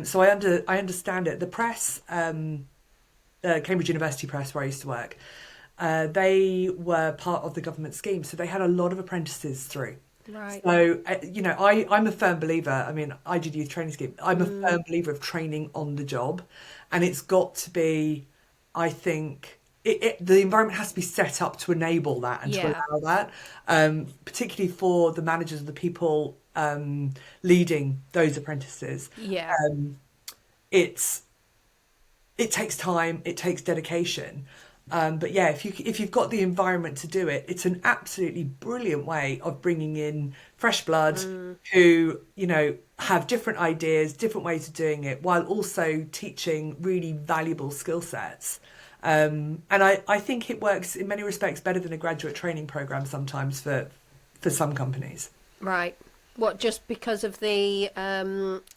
So I understand it. The press, Cambridge University Press, where I used to work, they were part of the government scheme, so they had a lot of apprentices through. Right. So, I'm a firm believer. I mean, I did youth training scheme. I'm a Mm, firm believer of training on the job, and it's got to be, I think, the environment has to be set up to enable that and to yeah. allow that, particularly for the managers and the people leading those apprentices. Yeah. Um, it's it takes time, it takes dedication. But yeah, if you've got the environment to do it, it's an absolutely brilliant way of bringing in fresh blood Mm, who have different ideas, different ways of doing it, while also teaching really valuable skill sets. And I think it works in many respects better than a graduate training program sometimes for some companies. right. What, just because of the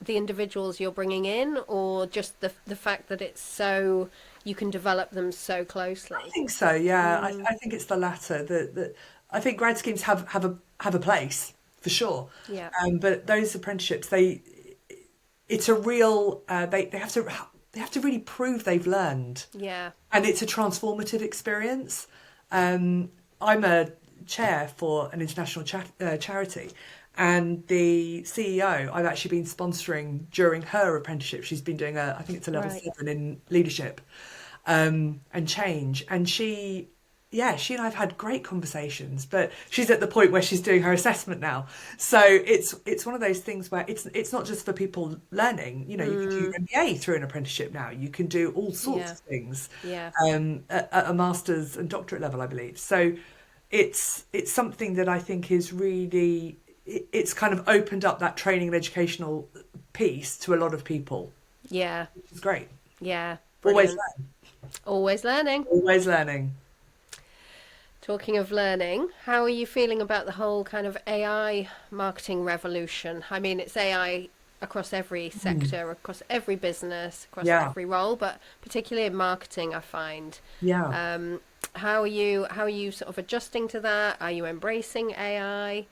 individuals you're bringing in, or just the fact that it's so you can develop them so I closely? think so. Yeah, Mm, I think it's the latter. That I think grad schemes have a place for sure, yeah. but those apprenticeships, it's a real they have to really prove they've learned, Yeah. and it's a transformative experience. I'm a chair for an international charity, and the CEO I've actually been sponsoring during her apprenticeship. She's been doing I think it's a level Right. 7 in leadership, and change. And she and I've had great conversations, but she's at the point where she's doing her assessment now. So it's one of those things where it's not just for people learning. You can do your Mm, MBA through an apprenticeship now. You can do all sorts yeah. of things, Yeah. at a master's and doctorate level, I believe. So it's something that I think is really it's kind of opened up that training and educational piece to a lot of people, Yeah. which is great. Yeah. Always Brilliant. learn, Always learning. always learning. Talking of learning, how are you feeling about the whole kind of AI marketing revolution? I mean, it's AI across every Mm. sector, across every business, across Yeah, every role, but particularly in marketing, I find. yeah. Um, how are you sort of adjusting to that? Are you embracing AI?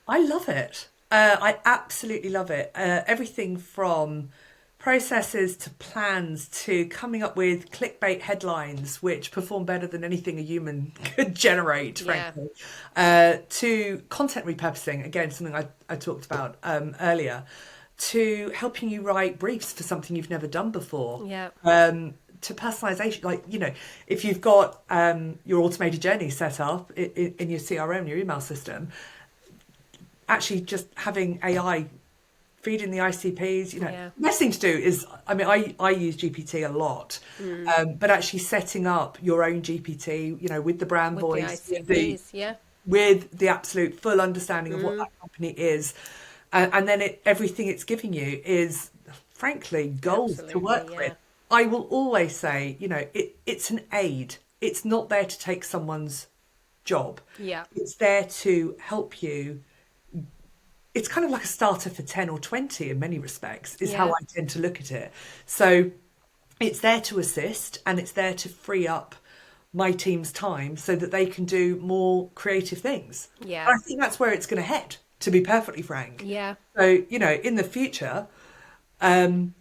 I love it. I absolutely love it. Everything from processes to plans to coming up with clickbait headlines which perform better than anything a human could generate, Yeah. frankly, to content repurposing, again, something I talked about earlier, to helping you write briefs for something you've never done before. Yeah. To personalization, like, if you've got your automated journey set up in your CRM, your email system, actually just having AI feeding the ICPs, Yeah. the best thing to do is, I use GPT a lot, but actually setting up your own GPT, with the brand With the voice, ICPs, yeah. with the absolute full understanding of what that company is, and then everything it's giving you is, frankly, gold to Absolutely, work yeah. with. I will always say, it's an aid. It's not there to take someone's job. Yeah. It's there to help you. It's kind of like a starter for 10 or 20 in many respects, is how Yeah. I tend to look at it. So it's there to assist, and it's there to free up my team's time so that they can do more creative things. Yeah. And I think that's where it's going to head, to be perfectly frank. Yeah. So, in the future,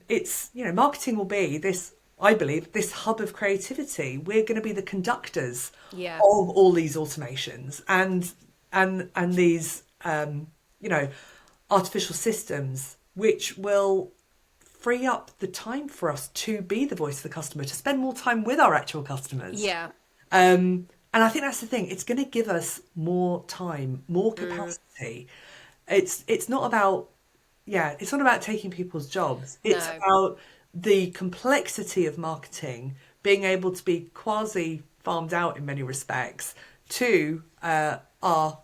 it's, marketing will be this, I believe, this hub of creativity. We're going to be the conductors Yeah. of all these automations and these, artificial systems, which will free up the time for us to be the voice of the customer, to spend more time with our actual customers. Yeah. And I think that's the thing. It's going to give us more time, more capacity. It's not about, it's not about taking people's jobs. It's No. about the complexity of marketing being able to be quasi farmed out in many respects to our,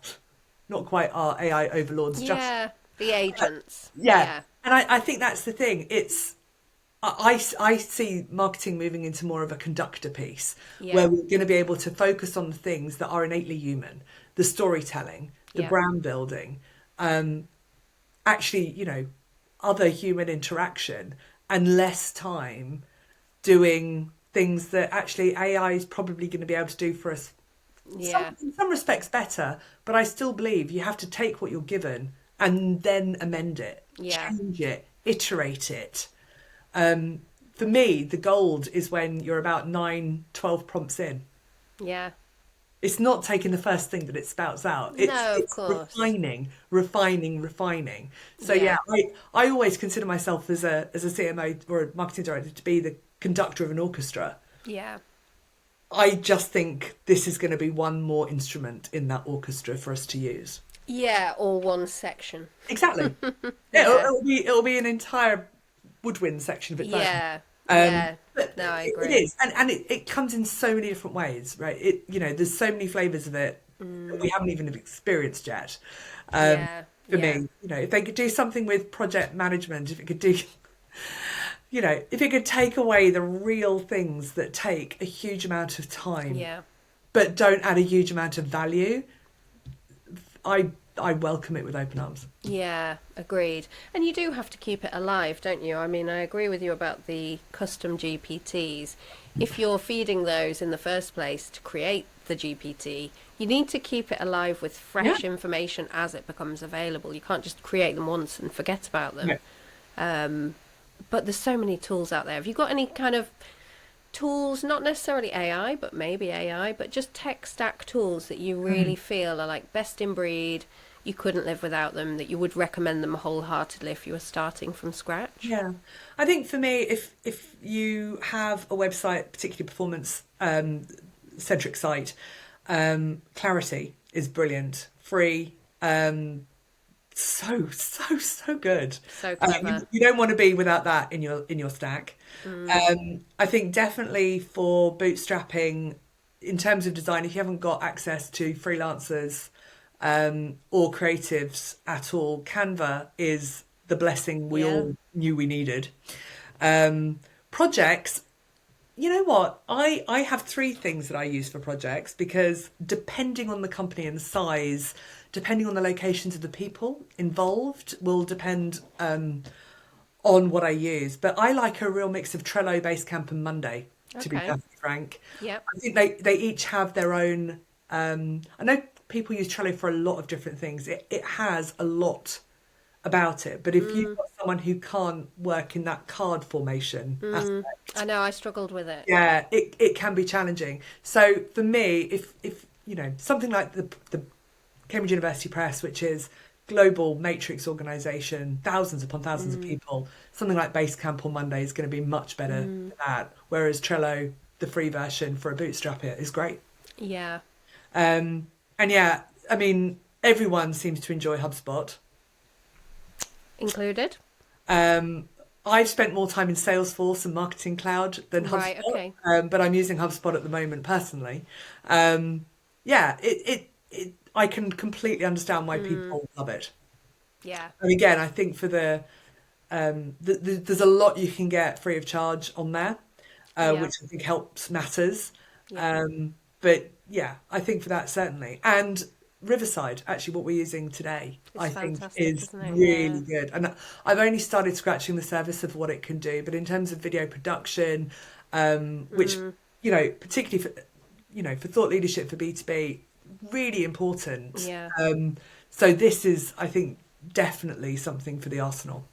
not quite our AI overlords, just Yeah. The agents. yeah. Yeah. And I think that's the thing. I see marketing moving into more of a conductor piece, Yeah. where we're going to be able to focus on the things that are innately human, the storytelling, the Yeah. brand building, actually, other human interaction, and less time doing things that actually AI is probably going to be able to do for us. Yeah. In some respects better, but I still believe you have to take what you're given and then amend it, Yeah. change it, iterate it. For me, the gold is when you're about 9, 12 prompts in. Yeah. It's not taking the first thing that it spouts out. No, of It's course. refining, refining, refining. So Yeah. I always consider myself as a CMO or a marketing director to be the conductor of an orchestra. Yeah. I just think this is going to be one more instrument in that orchestra for us to use. Yeah. Or one section. Exactly. Yeah. It'll be an entire woodwind section of its own. Yeah. Yeah. But No, I it agree. is, and it comes in so many different ways, right? There's so many flavors of it that we haven't even experienced yet. Yeah. For Yeah. me, if they could do something with project management, if it could do, if it could take away the real things that take a huge amount of time, Yeah. but don't add a huge amount of value, I welcome it with open arms. Yeah, agreed. And you do have to keep it alive, don't you? I mean, I agree with you about the custom GPTs. If you're feeding those in the first place to create the GPT, you need to keep it alive with fresh information as it becomes available. You can't just create them once and forget about them. Yeah. But there's so many tools out there. Have you got any kind of tools, not necessarily AI, but maybe AI, but just tech stack tools that you really feel are like best in breed, you couldn't live without them, that you would recommend them wholeheartedly if you were starting from scratch? Yeah, I think for me, if you have a website, particularly performance centric site, Clarity is brilliant, free, so good. So clever. You don't want to be without that in your stack. I think definitely for bootstrapping, in terms of design, if you haven't got access to freelancers or creatives at all, Canva is the blessing we all knew we needed. Projects, you know what? I have 3 things that I use for projects, because depending on the company and the size, depending on the locations of the people involved, will depend on what I use. But I like a real mix of Trello, Basecamp, and Monday, to be Okay. perfectly frank. Yep. I think they each have their own. I know people use Trello for a lot of different things. It has a lot about it. But if you've got someone who can't work in that card formation I aspect, know, I struggled with it. yeah, it can be challenging. So for me, if something like the Cambridge University Press, which is global matrix organisation, thousands upon thousands of people, something like Basecamp on Monday is going to be much better for that. Whereas Trello, the free version for a bootstrapper, is great. Yeah. And yeah, I mean, everyone seems to enjoy HubSpot. Included? Um, I've spent more time in Salesforce and Marketing Cloud than Right, HubSpot, okay. but I'm using HubSpot at the moment personally. Yeah, I can completely understand why people love it. Yeah. And again, I think for there's a lot you can get free of charge on there, Yeah. which I think helps matters. Yeah. But yeah, I think for that certainly. And Riverside, actually, what we're using today, It's I think fantastic, is isn't it? really Yeah. good. And I've only started scratching the surface of what it can do, but in terms of video production, which particularly for for thought leadership for B2B, really important. Yeah. So this is, I think, definitely something for the arsenal.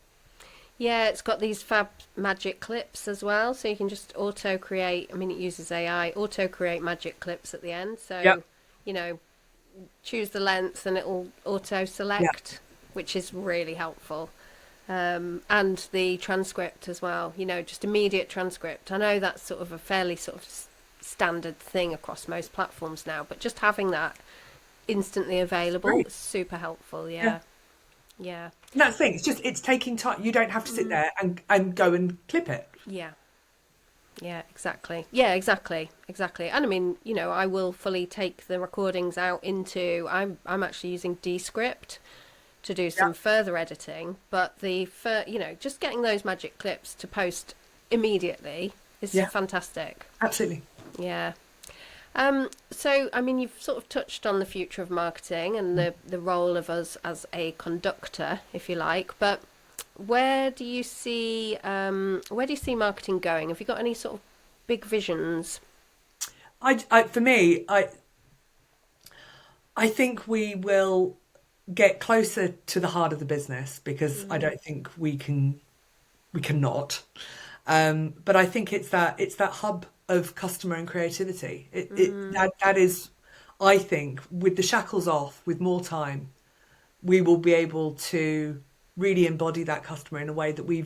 Yeah, it's got these fab magic clips as well, so you can just auto create. I mean, it uses AI, auto create magic clips at the end. So, Yep. you know, choose the length and it'll auto Yeah. select, which is really helpful. And the transcript as well, just immediate transcript. I know that's sort of a fairly sort of standard thing across most platforms now, but just having that instantly available Great. is super helpful. Yeah. Yeah. Yeah. And that's the thing. It's taking time. You don't have to sit there and go and clip it. Yeah. Yeah, exactly. Yeah, exactly. Exactly. And I mean, I will fully take the recordings out into I'm actually using Descript to do Yeah. some further editing, but just getting those magic clips to post immediately is Yeah. fantastic. Absolutely. Yeah. So, I mean, you've sort of touched on the future of marketing and the role of us as a conductor, if you like, but where do you see marketing going? Have you got any sort of big visions? For me, I think we will get closer to the heart of the business because I don't think we cannot. But I think it's that hub of customer and creativity. That is, I think, with the shackles off, with more time, we will be able to really embody that customer in a way that we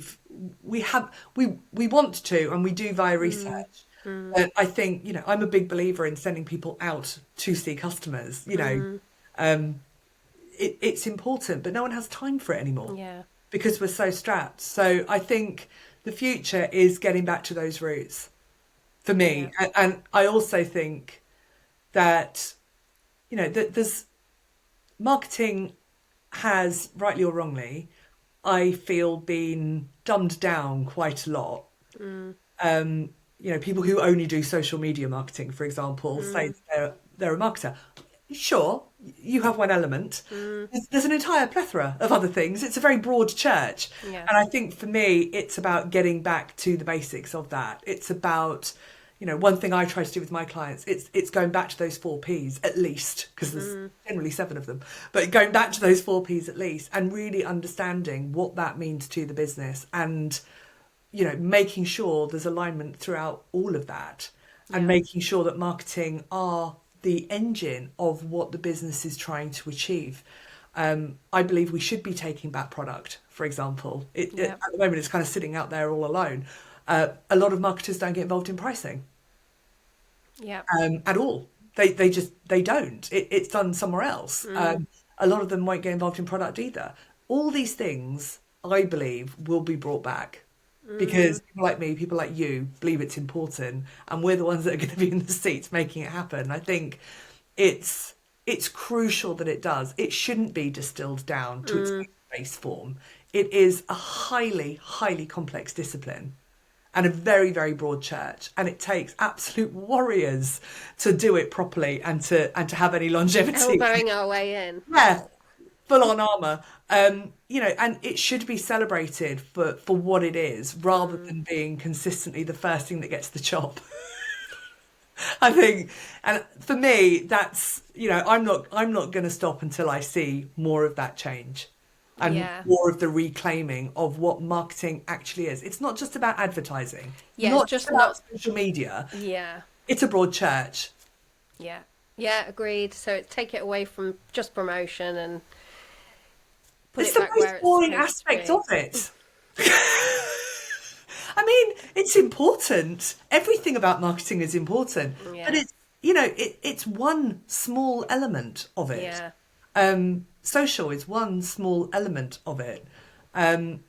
want to and we do via research. But I think, I'm a big believer in sending people out to see customers. It's important, but no one has time for it anymore Yeah. because we're so strapped. So I think the future is getting back to those roots for Yeah. me. And I also think that, that there's marketing has, rightly or wrongly, I feel been dumbed down quite a lot. People who only do social media marketing, for example, say they're a marketer. Sure, you have one element. There's an entire plethora of other things. It's a very broad church. Yeah. And I think for me, it's about getting back to the basics of that. It's about, one thing I try to do with my clients, it's going back to those 4 Ps at least, because there's generally 7 of them, but going back to those 4 Ps at least and really understanding what that means to the business and, making sure there's alignment throughout all of that and Yeah. making sure that marketing are the engine of what the business is trying to achieve. I believe we should be taking back product, for example. Yeah. At the moment, it's kind of sitting out there all alone. A lot of marketers don't get involved in pricing Yeah. at all. They don't. It's done somewhere else. A lot of them won't get involved in product either. All these things, I believe, will be brought back because people like me, people like you, believe it's important, and we're the ones that are going to be in the seats making it happen. I think it's crucial that it does. It shouldn't be distilled down to its base form. It is a highly, highly complex discipline and a very, very broad church, and it takes absolute warriors to do it properly and to have any longevity. Elbowing our way in. Yeah, full on armor. And it should be celebrated for what it is, rather than being consistently the first thing that gets the chop. I think, and for me, that's I'm not going to stop until I see more of that change. and Yeah. more of the reclaiming of what marketing actually is. It's not just about advertising, Yeah, it's not just just about not. social media. Yeah. It's a broad church. Yeah. Yeah, agreed. So take it away from just promotion and put It's it the back where most it's boring supposed to aspect of be. it. I mean, it's important. Everything about marketing is important, but Yeah. it's one small element of it. Yeah. Social is one small element of it. Um,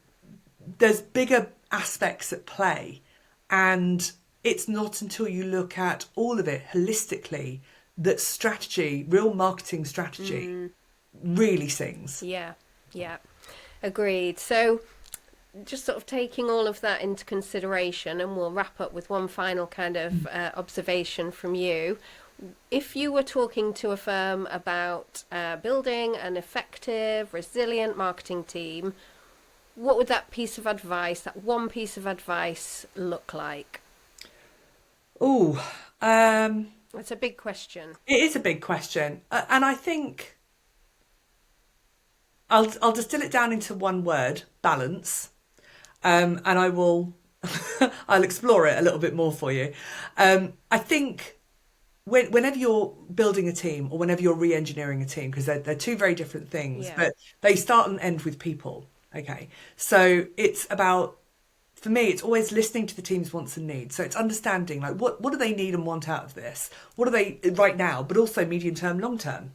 there's bigger aspects at play, and it's not until you look at all of it holistically that strategy, real marketing strategy, really sings. Yeah. Yeah. Agreed. So just sort of taking all of that into consideration, and we'll wrap up with one final kind of observation from you. If you were talking to a firm about building an effective, resilient marketing team, what would that piece of advice, that one piece of advice, look like? Oh, It's a big question. it is a big question, and I think I'll distill it down into one word: balance. And I will I'll explore it a little bit more for you. I think whenever you're building a team or whenever you're re-engineering a team, because they're two very different things, Yeah. but they start and end with people. Okay, so it's about, for me, it's always listening to the team's wants and needs. So it's understanding, like, what do they need and want out of this? What are they right now, but also medium term, long term.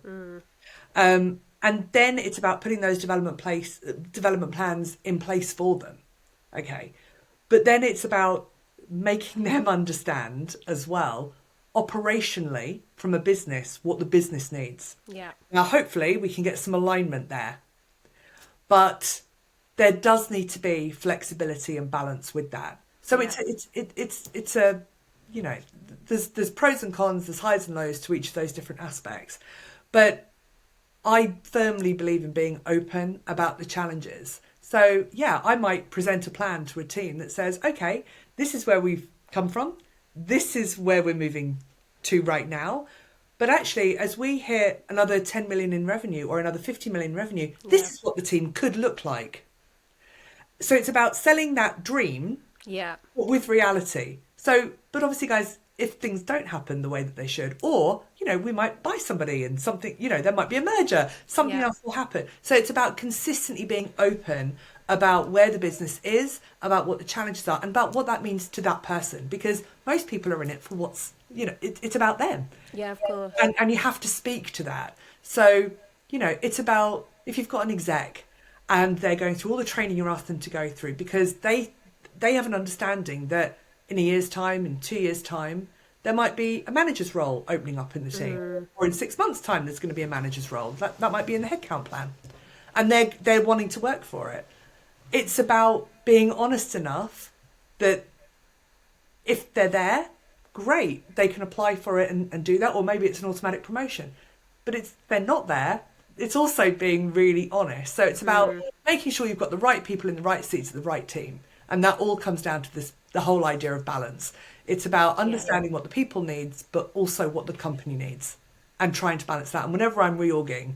And then it's about putting those development plans in place for them. Okay. But then it's about making them understand as well, operationally, from a business, what the business needs. Yeah. Now, hopefully, we can get some alignment there. But there does need to be flexibility and balance with that. So Yeah. it's a, you know, there's pros and cons, there's highs and lows to each of those different aspects. But I firmly believe in being open about the challenges. So, yeah, I might present a plan to a team that says, okay, this is where we've come from. This is where we're moving to right now. But actually, as we hit another 10 million in revenue or another 50 million revenue, Yeah. this is what the team could look like. So it's about selling that dream Yeah. with reality. So, but obviously, guys, if things don't happen the way that they should, or, we might buy somebody and something, there might be a merger, something Yeah. else will happen. So it's about consistently being open about where the business is, about what the challenges are, and about what that means to that person. Because most people are in it for what's, it's about them. Yeah, of course. And you have to speak to that. So, it's about, if you've got an exec and they're going through all the training you ask them to go through, because they have an understanding that in a year's time, in 2 years' time, there might be a manager's role opening up in the team. Or in 6 months' time, there's going to be a manager's role. That might be in the headcount plan. And they're wanting to work for it. It's about being honest enough that if they're there, great, they can apply for it and do that. Or maybe it's an automatic promotion. But they're not there. It's also being really honest. So it's about making sure you've got the right people in the right seats at the right team. And that all comes down to the whole idea of balance. It's about understanding what the people needs, but also what the company needs, and trying to balance that. And whenever I'm reorging,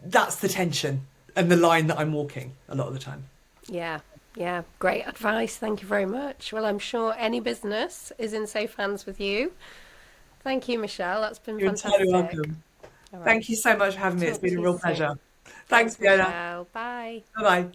that's the tension and the line that I'm walking a lot of the time. Yeah. Yeah. Great advice. Thank you very much. Well, I'm sure any business is in safe hands with you. Thank you, Michelle. That's been You're entirely fantastic. welcome. All right. Thank you so much for having me. It's Talk been to a you real soon. pleasure. Thanks, Thanks, Fiona. Michelle. Bye. Bye bye.